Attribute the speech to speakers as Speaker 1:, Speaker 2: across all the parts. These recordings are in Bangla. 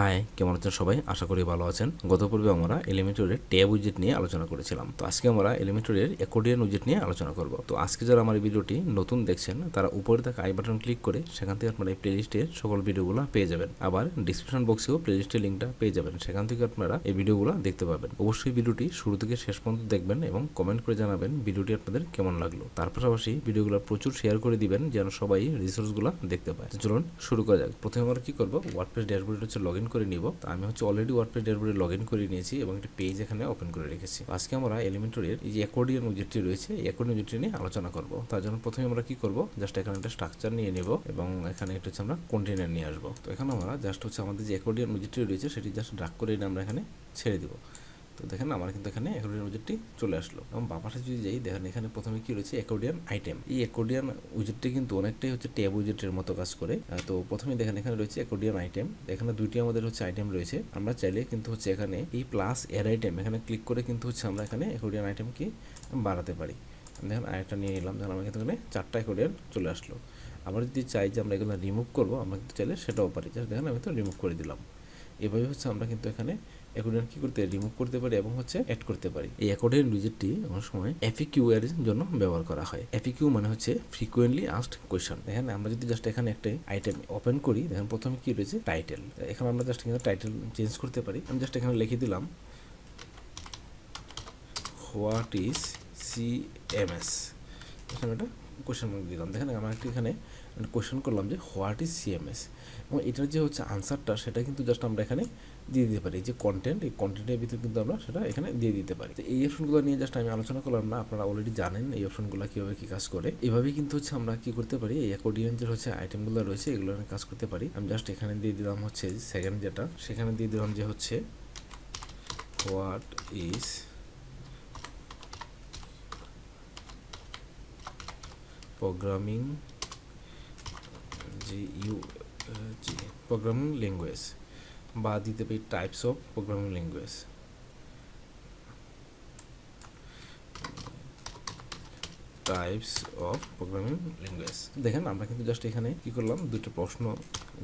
Speaker 1: হাই, কেমন আছেন সবাই? আশা করি ভালো আছেন। গত পর্বে আমরা এলিমেন্টরের ট্যাব উইজেট নিয়ে আলোচনা করেছিলাম। তো আজকে আমরা এলিমেন্টরের অ্যাকর্ডিয়ন উইজেট নিয়ে আলোচনা করব। তো আজকে যারা আমার এই ভিডিওটি নতুন দেখছেন তারা উপরে থাকা আই বাটন ক্লিক করে সেখান থেকে আপনারা এই প্লেলিস্টের সকল ভিডিওগুলো পেয়ে যাবেন। আবার ডিসক্রিপশন বক্সেও প্লেলিস্টের লিঙ্কটা পেয়ে যাবেন, সেখান থেকে আপনারা এই ভিডিওগুলো দেখতে পাবেন। অবশ্যই ভিডিওটি শুরু থেকে শেষ পর্যন্ত দেখবেন এবং কমেন্ট করে জানাবেন ভিডিওটি আপনাদের কেমন লাগলো। তার পাশাপাশি ভিডিওগুলো প্রচুর শেয়ার করে দিবেন যেন সবাই রিসোর্সগুলো দেখতে পায়। চলুন শুরু করা যাক। প্রথমে আমরা কি করব, ওয়ার্ডপ্রেস ড্যাশবোর্ডে হচ্ছে লগ ইন করে নিব। আমি হচ্ছে অলরেডি ওয়ার্ডপ্রেস ড্যাশবোর্ডে লগ ইন করে নিয়েছি এবং একটা পেজ এখানে ওপেন করে রেখেছি। আজকে আমরা এলিমেন্টরের এই যে অ্যাকর্ডিয়ন উইজেটটি রয়েছে, এই অ্যাকর্ডিয়ন উইজেটটি নিয়ে আলোচনা করব। তার জন্য প্রথমে আমরা কি করব, জাস্ট এখানে একটা স্ট্রাকচার নিয়ে নেব এবং এখানে একটা হচ্ছে আমরা কন্টেইনার নিয়ে আসবো। তো এখানে আমরা জাস্ট হচ্ছে আমাদের যে অ্যাকর্ডিয়ন উইজেটটি রয়েছে সেটি জাস্ট ড্রাগ করে এনে আমরা এখানে ছেড়ে দিব। তো দেখেন আমার কিন্তু এখানে অ্যাকর্ডিয়ন উইজেটটি চলে আসলো এবং বাপাসে যদি যাই দেখেন এখানে প্রথমে কি রয়েছে, অ্যাকর্ডিয়ন আইটেম। এই অ্যাকর্ডিয়ন উইজেটটি কিন্তু অনেকটাই হচ্ছে ট্যাব উইজেটের মতো কাজ করে। তো প্রথমে দেখেন এখানে রয়েছে অ্যাকর্ডিয়ন আইটেম। এখানে দুইটি আমাদের হচ্ছে আইটেম রয়েছে। আমরা চাইলে কিন্তু হচ্ছে এখানে এই প্লাস এর আইটেম এখানে ক্লিক করে কিন্তু হচ্ছে আমরা এখানে অ্যাকর্ডিয়ন আইটেম কি বাড়াতে পারি। দেখেন আরেকটা নিয়ে নিলাম, দেখেন আমার কিন্তু এখানে 4টা অ্যাকর্ডিয়ন চলে আসলো। আবার যদি চাই যে আমরা এগুলো রিমুভ করবো, আমরা কিন্তু চাইলে সেটাও পারি। জাস্ট দেখেন আমি তো রিমুভ করে দিলাম। এভাবে হচ্ছে আমরা কিন্তু এখানে অ্যাকর্ডিয়ন কি করতে রিমুভ করতে পারি এবং হচ্ছে অ্যাড করতে পারি। এই অ্যাকর্ডিয়ন উইজেটটি অনেক সময় এফএকিউ এর জন্য ব্যবহার করা হয়। এফএকিউ মানে হচ্ছে ফ্রিকোয়েন্টলি আস্কড কোয়েশ্চন। দেখেন আমরা যদি জাস্ট এখানে একটা আইটেম ওপেন করি, দেখেন প্রথমে কি রয়েছে, টাইটেল। এখানে আমরা জাস্ট এখানে টাইটেল চেঞ্জ করতে পারি। আমি জাস্ট এখানে লিখে দিলাম হোয়াট ইজ সিএমএস। এখানে একটা কোয়েশ্চেন মার্ক দিলাম। দেখেন আমরা একটু এখানে কোয়েশ্চেন করলাম যে হোয়াট ইজ সিএমএস এবং এটার যে হচ্ছে আনসারটা সেটা কিন্তু জাস্ট আমরা এখানে দিয়ে দিতে পারি। যে কন্টেন্ট, এই কন্টেন্টের ভিতরে কিন্তু আমরা সেটা এখানে দিয়ে দিতে পারি। তো এই অপশনগুলো নিয়ে জাস্ট আমি আলোচনা করলাম না, আপনারা অলরেডি জানেন এই অপশনগুলো কীভাবে কী কাজ করে। এভাবেই কিন্তু হচ্ছে আমরা কী করতে পারি, এই অ্যাকর্ডিয়ন যে হচ্ছে আইটেমগুলো রয়েছে এগুলো কাজ করতে পারি। আমি জাস্ট এখানে দিয়ে দিলাম হচ্ছে সেকেন্ড যেটা, সেখানে দিয়ে দিলাম যে হচ্ছে what is programming programming language, বা দিতে পারি types of programming language. Types of programming language. দেখেন আমরা কিন্তু জাস্ট এখানে কি করলাম, দুটো প্রশ্ন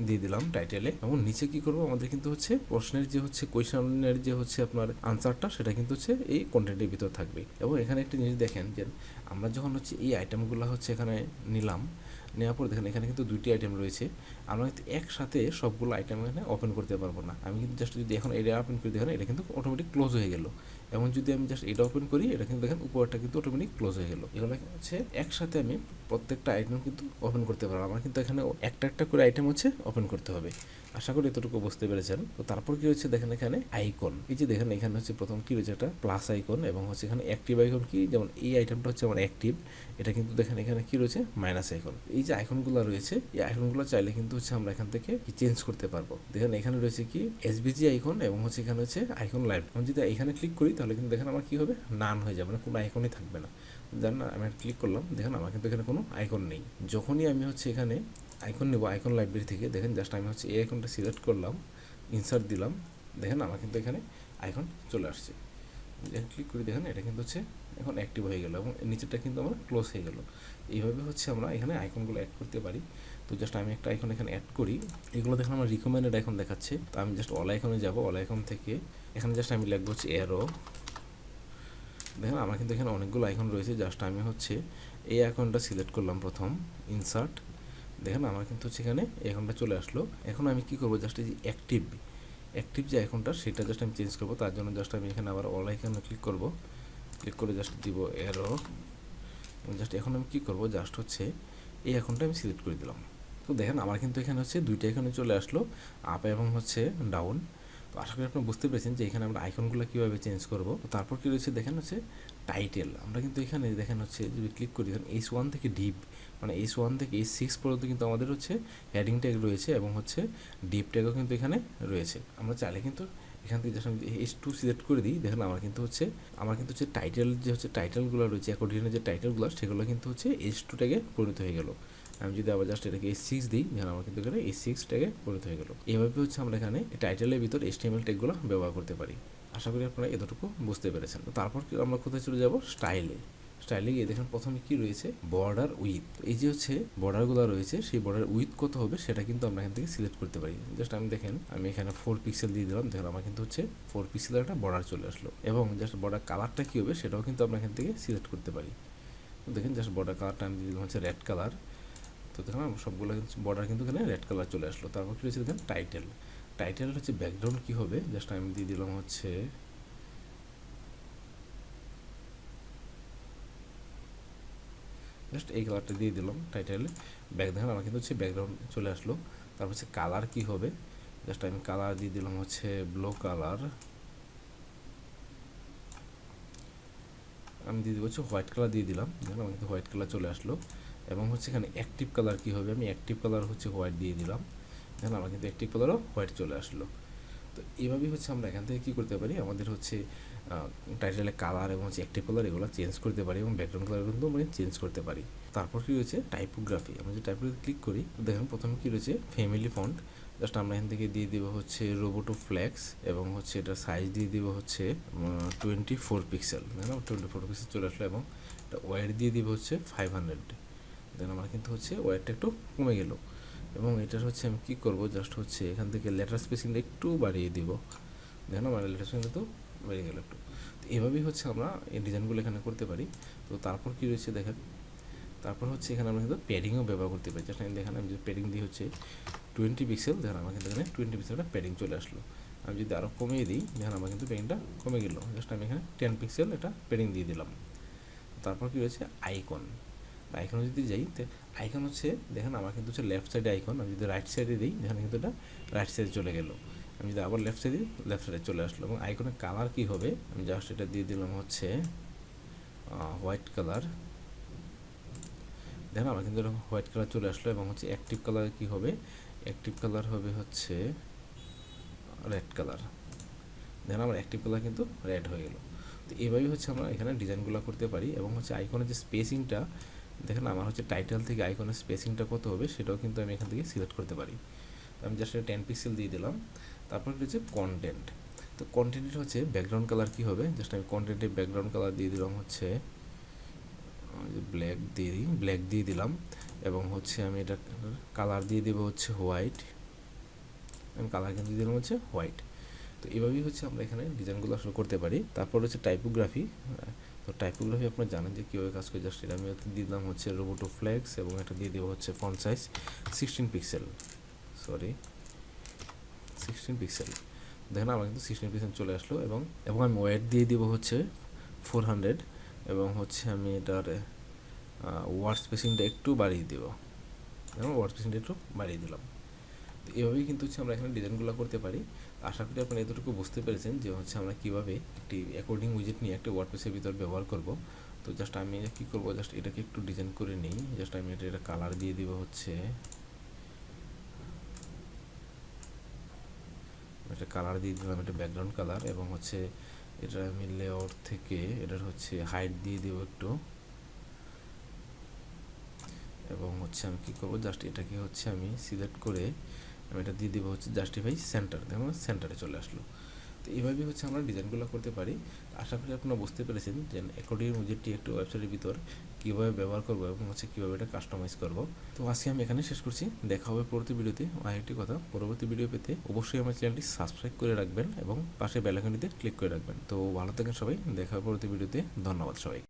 Speaker 1: দিয়ে দিলাম টাইটেলে এবং নিচে কি করব, আমাদের কিন্তু হচ্ছে প্রশ্নের যে হচ্ছে কোয়েশনের যে হচ্ছে আপনার আনসারটা সেটা কিন্তু হচ্ছে এই কন্টেন্টের ভিতর থাকবে। এবং এখানে একটা জিনিস দেখেন যে আমরা যখন হচ্ছে এই আইটেমগুলো হচ্ছে এখানে নিলাম, নেওয়ার পর দেখেন এখানে কিন্তু দুইটি আইটেম রয়েছে। আমরা কিন্তু একসাথে সবগুলো আইটেম এখানে ওপেন করতে পারবো না। আমি কিন্তু জাস্ট যদি এখন এটা ওপেন করি, দেখেন এটা কিন্তু অটোমেটিক ক্লোজ হয়ে গেল। এবং যদি আমি জাস্ট এটা ওপেন করি, এটা কিন্তু দেখেন উপরটা কিন্তু অটোমেটিক ক্লোজ হয়ে গেল। এগুলো হচ্ছে একসাথে আমি প্রত্যেকটা আইটেম কিন্তু ওপেন করতে পারবো। আমার কিন্তু এখানে একটা একটা করে আইটেম হচ্ছে ওপেন করতে হবে। আশা করি এতটুকু বুঝতে পেরেছেন। তো তারপর কি হচ্ছে দেখেন এখানে আইকন, এই যে দেখেন এখানে হচ্ছে প্রথম কি রয়েছে, একটা প্লাস আইকন এবং হচ্ছে এখানে অ্যাক্টিভ আইকন। কি যেমন এই আইটেমটা হচ্ছে আমার অ্যাক্টিভ, এটা কিন্তু দেখেন এখানে কি রয়েছে, মাইনাস আইকন। এই যে আইকনগুলো রয়েছে, এই আইকনগুলো চাইলে কিন্তু হচ্ছে আমরা এখান থেকে চেঞ্জ করতে পারবো। দেখেন এখানে রয়েছে কি এসবিজি আইকন এবং হচ্ছে এখানে হচ্ছে আইকন লাইভ। আমি যদি এখানে ক্লিক করি তাহলে কিন্তু দেখেন আমার কি হবে, নান হয়ে যাবে, মানে কোনো আইকনই থাকবে না। জান না, আমি ক্লিক করলাম, দেখেন আমার কিন্তু এখানে কোনো আইকন নেই। যখনই আমি হচ্ছে এখানে আইকন নেব আইকন লাইব্রেরি থেকে, দেখেন জাস্ট আমি হচ্ছে এই আইকনটা সিলেক্ট করলাম, ইনসার্ট দিলাম, দেখেন আমার কিন্তু এখানে আইকন চলে আসছে। যখন ক্লিক করি দেখেন এটা কিন্তু হচ্ছে এখন অ্যাক্টিভ হয়ে গেল এবং নিচেরটা কিন্তু আমার ক্লোজ হয়ে গেল। এইভাবে হচ্ছে আমরা এখানে আইকনগুলো অ্যাড করতে পারি। তো জাস্ট আমি একটা আইকন এখানে অ্যাড করি, এগুলো দেখেন আমার রিকমেন্ডেড আইকন দেখাচ্ছে। তো আমি জাস্ট অল আইকনে যাব, অল আইকন থেকে এখানে জাস্ট আমি লিখবো হচ্ছে অ্যারো। দেখেন আমার কিন্তু এখানে অনেকগুলো আইকন রয়েছে, জাস্ট আমি হচ্ছে এই আইকনটা সিলেক্ট করলাম প্রথম, ইনসার্ট। দেখেন আমার কিন্তু হচ্ছে এখানে এই আইকনটা চলে আসলো। এখন আমি কি করবো, জাস্ট এই যে অ্যাক্টিভ যে আইকনটা সেটা জাস্ট আমি চেঞ্জ করবো। তার জন্য জাস্ট আমি এখানে আবার অল আইকনে ক্লিক করব, ক্লিক করে জাস্ট দিব অ্যারো। জাস্ট এখন আমি কি করব, জাস্ট হচ্ছে এই আইকনটা আমি সিলেক্ট করে দিলাম। তো দেখেন আমার কিন্তু এখানে হচ্ছে দুইটা আইকনে চলে আসলো, আপ এবং হচ্ছে ডাউন। তো আশা করি আপনারা বুঝতে পেরেছেন যে এখানে আমরা আইকনগুলো কীভাবে চেঞ্জ করব। তো তারপর কী রয়েছে দেখেন হচ্ছে টাইটেল। আমরা কিন্তু এখানে দেখেন হচ্ছে যদি ক্লিক করি, দেখেন H1 থেকে ডিপ, মানে H1 থেকে H6 পর্যন্ত কিন্তু আমাদের হচ্ছে হেডিং ট্যাগ রয়েছে এবং হচ্ছে ডিপ ট্যাগও কিন্তু এখানে রয়েছে। আমরা চাইলে কিন্তু এখান থেকে জাস্ট আমি H2 সিলেক্ট করে দিই, দেখেন আমার কিন্তু হচ্ছে টাইটেল যে হচ্ছে টাইটেলগুলো রয়েছে অ্যাকর্ডিয়নের যে টাইটেলগুলো সেগুলো কিন্তু হচ্ছে H2 ট্যাগে পরিণত হয়ে গেল। আমি যদি আবার জাস্ট এটাকে H6 দিই, দেখেন আমার কিন্তু এখানে H6 ট্যাগে পরিণত হয়ে গেল। এইভাবে হচ্ছে আমরা এখানে টাইটেলের ভিতর HTML ট্যাগগুলো ব্যবহার করতে পারি। আশা করি আপনারা এতটুকু বুঝতে পেরেছেন। তো তারপর আমরা কোথায় চলে যাব, স্টাইলে গিয়ে দেখেন প্রথমে কি রয়েছে বর্ডার উইথ, এই যে হচ্ছে বর্ডারগুলো রয়েছে সেই বর্ডার উইথ কত হবে সেটা কিন্তু আমরা এখান থেকে সিলেক্ট করতে পারি। জাস্ট আমি দেখেন আমি এখানে 4 পিক্সেল দিয়ে দিলাম, দেখেন আমার কিন্তু হচ্ছে 4 পিক্সেলের একটা বর্ডার চলে আসলো। এবং জাস্ট বর্ডার কালারটা কী হবে সেটাও কিন্তু আমরা এখান থেকে সিলেক্ট করতে পারি। দেখেন জাস্ট বর্ডার কালারটা আমি দিয়ে দিলাম হচ্ছে রেড কালার। তো দেখেন সবগুলো বর্ডার কিন্তু এখানে রেড কালার চলে আসলো। তারপর কি রয়েছে দেখেন টাইটেল, টাইটেল হচ্ছে ব্যাকগ্রাউন্ড কী হবে, জাস্ট আমি দিয়ে দিলাম হচ্ছে জাস্ট এই কালারটা দিয়ে দিলাম টাইটেলে। দেখেন আমার কিন্তু হচ্ছে ব্যাকগ্রাউন্ড চলে আসলো। তারপর হচ্ছে কালার কী হবে, জাস্ট আমি কালার দিয়ে দিলাম হচ্ছে ব্লু কালার, আমি দিয়ে দেবো হচ্ছে হোয়াইট কালার দিয়ে দিলাম, দেখেন আমার কিন্তু হোয়াইট কালার চলে আসলো। এবং হচ্ছে এখানে অ্যাক্টিভ কালার কী হবে, আমি অ্যাক্টিভ কালার হচ্ছে হোয়াইট দিয়ে দিলাম, দেখেন আমার কিন্তু অ্যাক্টিভ কালারও হোয়াইট চলে আসলো। তো এইভাবেই হচ্ছে আমরা এখান থেকে কী করতে পারি, আমাদের হচ্ছে টাইটেলের কালার এবং হচ্ছে অ্যাক্টিভ কালার এগুলো চেঞ্জ করতে পারি এবং ব্যাকগ্রাউন্ড কালার কিন্তু আমরা চেঞ্জ করতে পারি। তারপর কী রয়েছে টাইপোগ্রাফি, আমরা যে টাইপোগ্রাফি ক্লিক করি দেখেন প্রথমে কী রয়েছে ফ্যামিলি ফন্ট, জাস্ট আমরা এখান থেকে দিয়ে দেবো হচ্ছে রোবোটো ফ্লেক্স এবং হচ্ছে এটা সাইজ দিয়ে দেবো হচ্ছে 24 পিক্সেল, দেখেন 24 পিক্সেল চলে আসলো। এবং এটা ওয়াইড দিয়ে দেবো হচ্ছে 500, দেন আমার কিন্তু হচ্ছে ওয়াইডটা একটু কমে গেল। এবং এটার হচ্ছে আমি কী করবো, জাস্ট হচ্ছে এখান থেকে লেটার স্পেসিংটা একটু বাড়িয়ে দিব, দেখেন আমার লেটার স্পেসিংটা তো বেড়ে গেল একটু। তো এভাবেই হচ্ছে আমরা এই ডিজাইনগুলো এখানে করতে পারি। তো তারপর কী রয়েছে দেখেন, তারপর হচ্ছে এখানে আমরা কিন্তু প্যাডিংও ব্যবহার করতে পারি। জাস্ট আমি দেখেন আমি যে প্যাডিং দিয়ে হচ্ছে 20 পিক্সেল, দেখেন আমার কিন্তু এখানে 20 পিক্সেলটা প্যাডিং চলে আসলো। আমি যদি আরও কমিয়ে দিই দেখেন আমার কিন্তু প্যাডিংটা কমে গেল। জাস্ট আমি এখানে 10 পিক্সেল এটা প্যাডিং দিয়ে দিলাম। তারপর কী রয়েছে আইকন, আইকনে যদি যাই তো আইকন হচ্ছে দেখেন আমার কিন্তু হচ্ছে লেফট সাইডে আইকন, আমি যদি রাইট সাইডে দিই দেখেন কিন্তু এটা রাইট সাইডে চলে গেল। আমি যদি আবার লেফট সাইডে দিই লেফট সাইডে চলে আসলো। এবং আইকনের কালার কী হবে, আমি জাস্ট এটা দিয়ে দিলাম হচ্ছে হোয়াইট কালার, দেখেন আমার কিন্তু এরকম হোয়াইট কালার চলে আসলো। এবং হচ্ছে অ্যাক্টিভ কালার কী হবে, অ্যাক্টিভ কালার হবে হচ্ছে রেড কালার, দেখেন আমার অ্যাক্টিভ কালার কিন্তু রেড হয়ে গেল। তো এইভাবেই হচ্ছে আমরা এখানে ডিজাইনগুলো করতে পারি। এবং হচ্ছে আইকনের যে স্পেসিংটা দেখেন আমার হচ্ছে টাইটেল থেকে আইকনের স্পেসিংটা কত হবে সেটাও কিন্তু আমি এখান থেকে সিলেক্ট করতে পারি। আমি জাস্ট 10 পিক্সেল দিয়ে দিলাম। তারপর হচ্ছে কন্টেন্ট, তো কন্টেন্টের হচ্ছে ব্যাকগ্রাউন্ড কালার কী হবে, জাস্ট আমি কন্টেন্টের ব্যাকগ্রাউন্ড কালার দিয়ে দিলাম হচ্ছে ব্ল্যাক দিয়ে দিলাম। এবং হচ্ছে আমি এটা কালার দিয়ে দেবো হচ্ছে হোয়াইট, আমি কালার কিন্তু দিয়ে দিলাম হচ্ছে হোয়াইট। তো এইভাবেই হচ্ছে আমরা এখানে ডিজাইনগুলো আসলে করতে পারি। তারপর হচ্ছে টাইপোগ্রাফি, তো টাইপোগ্রাফি আপনারা জানেন যে কীভাবে কাজ করে, জাস্ট এটা আমি দিয়ে দিলাম হচ্ছে রোবোটো ফ্লেক্স এবং এটা দিয়ে দেবো হচ্ছে font size 16 pixel, sorry 16 pixel, দেখেন আমার কিন্তু 16 পিক্সেল চলে আসলো। এবং আমি ওয়েট দিয়ে দিব হচ্ছে 400 এবং হচ্ছে আমি এটার ওয়ার্ড স্পেসিংটা একটু বাড়িয়ে দেবো, এবং ওয়ার্ড স্পেসিংটা একটু বাড়িয়ে দিলাম। তো এভাবেই কিন্তু হচ্ছে আমরা এখানে ডিজাইনগুলো করতে পারি। আশা করি আপনারা এতটুকু বুঝতে পেরেছেন যে হচ্ছে আমরা কীভাবে একটি অ্যাকর্ডিং উইজেট নিয়ে একটা ওয়ার্ডপ্রেসের ভিতর ব্যবহার করব। তো জাস্ট আমি কী করবো, জাস্ট এটাকে একটু ডিজাইন করে নিই। জাস্ট আমি এটা কালার দিয়ে দিব হচ্ছে একটা কালার দিয়ে দিলাম, এটা ব্যাকগ্রাউন্ড কালার। এবং হচ্ছে এটা আমি লেআউট থেকে এটার হচ্ছে হাইট দিয়ে দেবো একটু। এবং হচ্ছে আমি কী করবো, জাস্ট এটাকে হচ্ছে আমি সিলেক্ট করে আমি এটা দিয়ে দেবো হচ্ছে জাস্টিফাই সেন্টার, দেখুন সেন্টারে চলে আসলো। তো এইভাবেই হচ্ছে আমরা ডিজাইনগুলো করতে পারি। আশা করি আপনারা বুঝতে পেরেছেন যে অ্যাকর্ডিং উইজেটটি একটু ওয়েবসাইটের ভিতর কীভাবে ব্যবহার করবো এবং হচ্ছে কীভাবে এটা কাস্টমাইজ করবো। তো আজকে আমি এখানে শেষ করছি, দেখা হবে পরবর্তী ভিডিওতে। আরেকটি কথা, পরবর্তী ভিডিও পেতে অবশ্যই আমার চ্যানেলটি সাবস্ক্রাইব করে রাখবেন এবং পাশে বেল আইকনটিতে ক্লিক করে রাখবেন। তো ভালো থাকেন সবাই, দেখা হবে পরবর্তী ভিডিওতে, ধন্যবাদ সবাই।